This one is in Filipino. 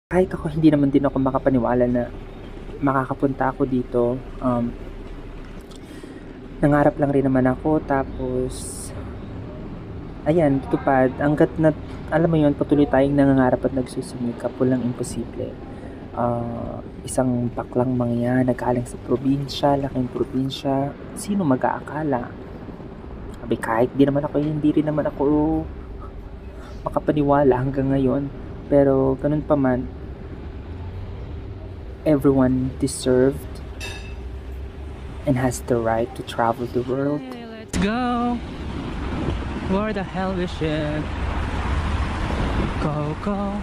Kahit ako hindi naman din ako makapaniwala na makakapunta ako dito. Nangarap lang rin naman ako tapos ayan, tutupad. Hangga't na alam mo 'yun, patuloy tayong nangangarap at nagsusumikap, walang imposible. Isang baklang mangyan na galing sa probinsya, laking probinsya, sino mag-aakala? Sabi kahit hindi rin naman ako makapaniwala hanggang ngayon. Pero ganun pa man, everyone deserved and has the right to travel the world. Hey, let's go. Where the hell we should go.